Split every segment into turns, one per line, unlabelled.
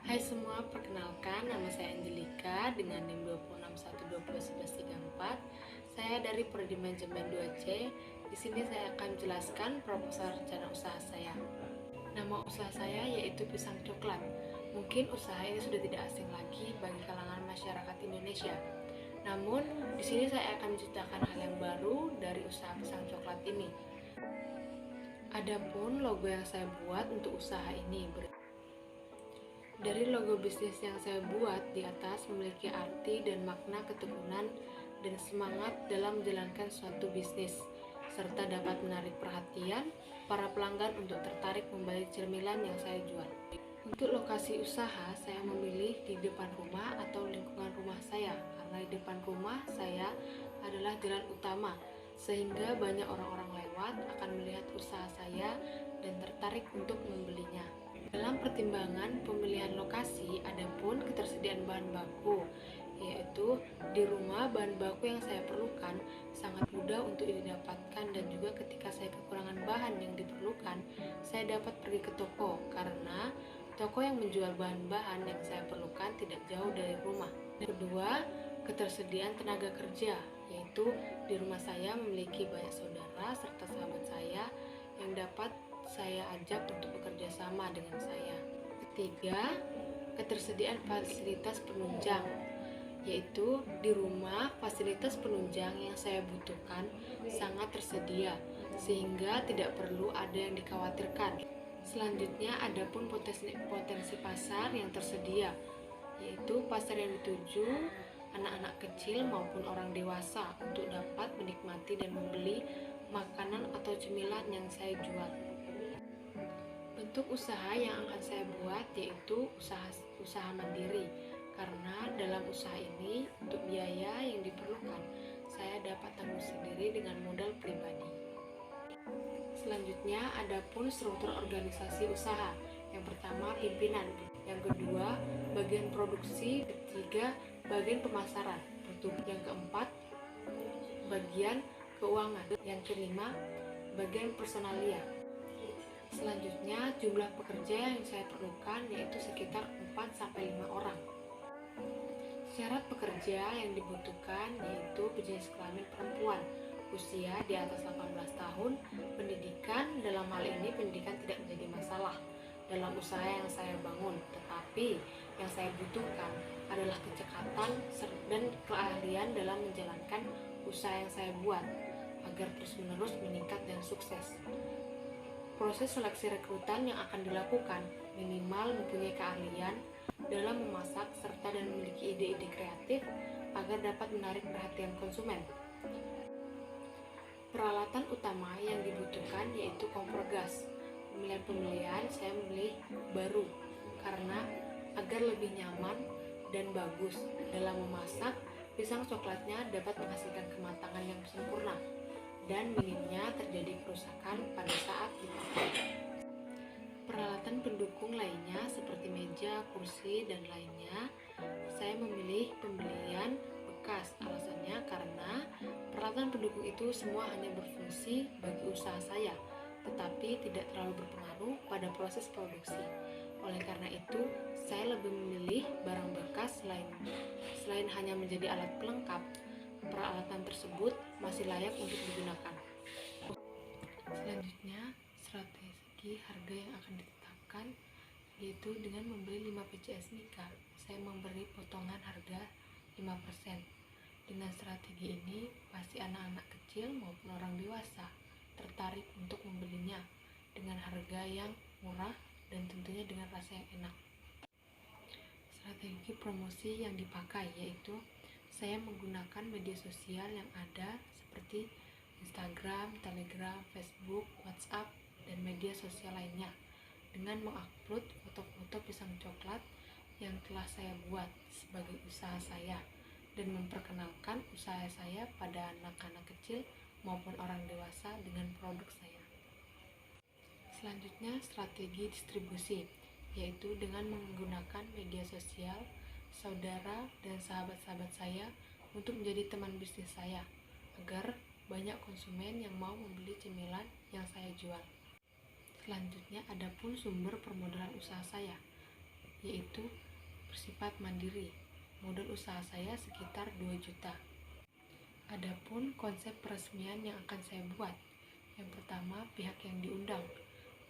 Hai semua, perkenalkan nama saya Angelika dengan NIM 261201134. Saya dari Prodi Manajemen 2C. Di sini saya akan menjelaskan proposal rencana usaha saya. Nama usaha saya yaitu Pisang Coklat. Mungkin usaha ini sudah tidak asing lagi bagi kalangan masyarakat Indonesia. Namun, di sini saya akan menceritakan hal yang baru dari usaha pisang coklat ini. Adapun logo yang saya buat untuk usaha ini dari logo bisnis yang saya buat di atas memiliki arti dan makna ketekunan dan semangat dalam menjalankan suatu bisnis, serta dapat menarik perhatian para pelanggan untuk tertarik membeli cemilan yang saya jual. Untuk lokasi usaha, saya memilih di depan rumah atau lingkungan rumah saya, karena di depan rumah saya adalah jalan utama, sehingga banyak orang-orang lewat akan melihat usaha saya dan tertarik untuk membelinya. Dalam pertimbangan pemilihan lokasi, ada pun ketersediaan bahan baku, yaitu di rumah bahan baku yang saya perlukan sangat mudah untuk didapatkan, dan juga ketika saya kekurangan bahan yang diperlukan, saya dapat pergi ke toko karena toko yang menjual bahan-bahan yang saya perlukan tidak jauh dari rumah. Kedua, ketersediaan tenaga kerja, yaitu di rumah saya memiliki banyak saudara serta sahabat saya yang dapat saya ajak untuk bekerja sama dengan saya. Ketiga, ketersediaan fasilitas penunjang, yaitu di rumah fasilitas penunjang yang saya butuhkan sangat tersedia, sehingga tidak perlu ada yang dikhawatirkan. Selanjutnya, ada pun potensi pasar yang tersedia, yaitu pasar yang dituju anak-anak kecil maupun orang dewasa untuk dapat menikmati dan membeli makanan atau cemilan yang saya jual. Bentuk usaha yang akan saya buat yaitu usaha mandiri, karena dalam usaha ini untuk biaya yang diperlukan saya dapat tanggung sendiri dengan modal pribadi. Selanjutnya, ada pun struktur organisasi usaha. Yang pertama, pimpinan. Yang kedua, bagian produksi. Ketiga, bagian pemasaran. Yang keempat, bagian keuangan. Yang kelima, bagian personalia. Selanjutnya, jumlah pekerja yang saya perlukan yaitu sekitar 4-5 orang. Syarat pekerja yang dibutuhkan yaitu berjenis kelamin perempuan, usia di atas 18 tahun, pendidikan, dalam hal ini pendidikan tidak menjadi masalah dalam usaha yang saya bangun, tetapi yang saya butuhkan adalah kecekatan dan keahlian dalam menjalankan usaha yang saya buat agar terus-menerus meningkat dan sukses. Proses seleksi rekrutan yang akan dilakukan minimal mempunyai keahlian dalam memasak serta dan memiliki ide-ide kreatif agar dapat menarik perhatian konsumen. Peralatan utama yang dibutuhkan yaitu kompor gas. Pemilihan saya memilih baru karena agar lebih nyaman dan bagus dalam memasak, pisang coklatnya dapat menghasilkan kematangan yang sempurna dan minimnya terjadi kerusakan pada saat dipakai. Peralatan pendukung lainnya seperti meja, kursi, dan lainnya saya memilih pembelian bekas. Alasannya karena peralatan pendukung itu semua hanya berfungsi bagi usaha saya, tetapi tidak terlalu berpengaruh pada proses produksi. Oleh karena itu, saya lebih memilih barang bekas selain hanya menjadi alat pelengkap. Peralatan tersebut masih layak untuk digunakan. Selanjutnya, strategi harga yang akan ditetapkan yaitu dengan membeli 5 PCS nikah, saya memberi potongan harga 5%. Dengan strategi ini, pasti anak-anak kecil maupun orang dewasa tertarik untuk membelinya dengan harga yang murah dan tentunya dengan rasa yang enak. Strategi promosi yang dipakai yaitu saya menggunakan media sosial yang ada seperti Instagram, Telegram, Facebook, WhatsApp, dan media sosial lainnya dengan mengupload foto-foto pisang coklat yang telah saya buat sebagai usaha saya dan memperkenalkan usaha saya pada anak-anak kecil maupun orang dewasa dengan produk saya. Selanjutnya, strategi distribusi, yaitu dengan menggunakan media sosial, saudara, dan sahabat-sahabat saya untuk menjadi teman bisnis saya, agar banyak konsumen yang mau membeli cemilan yang saya jual. Selanjutnya, ada pun sumber permodalan usaha saya, yaitu bersifat mandiri. Modal usaha saya sekitar 2 juta. Adapun konsep peresmian yang akan saya buat, yang pertama pihak yang diundang,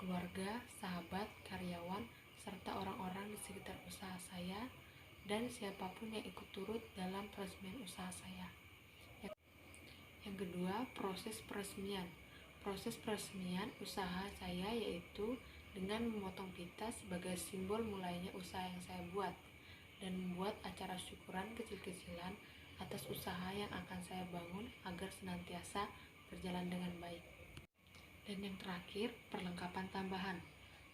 keluarga, sahabat, karyawan, serta orang-orang di sekitar usaha saya, dan siapapun yang ikut turut dalam peresmian usaha saya. Yang kedua, proses peresmian. Proses peresmian usaha saya yaitu dengan memotong pita sebagai simbol mulainya usaha yang saya buat, dan membuat acara syukuran kecil-kecilan atas usaha yang akan saya bangun agar senantiasa berjalan dengan baik. Dan yang terakhir, perlengkapan tambahan.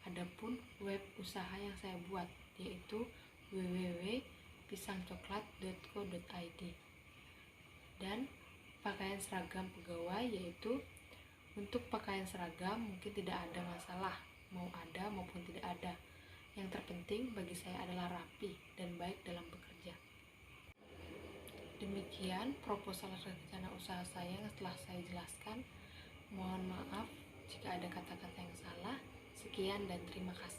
Adapun web usaha yang saya buat yaitu www.pisangcoklat.co.id, dan pakaian seragam pegawai, yaitu untuk pakaian seragam mungkin tidak ada masalah, mau ada maupun tidak ada. Yang terpenting bagi saya adalah rapi dan baik dalam bekerja. Demikian proposal rencana usaha saya yang telah saya jelaskan. Mohon maaf jika ada kata-kata yang salah. Sekian dan terima kasih.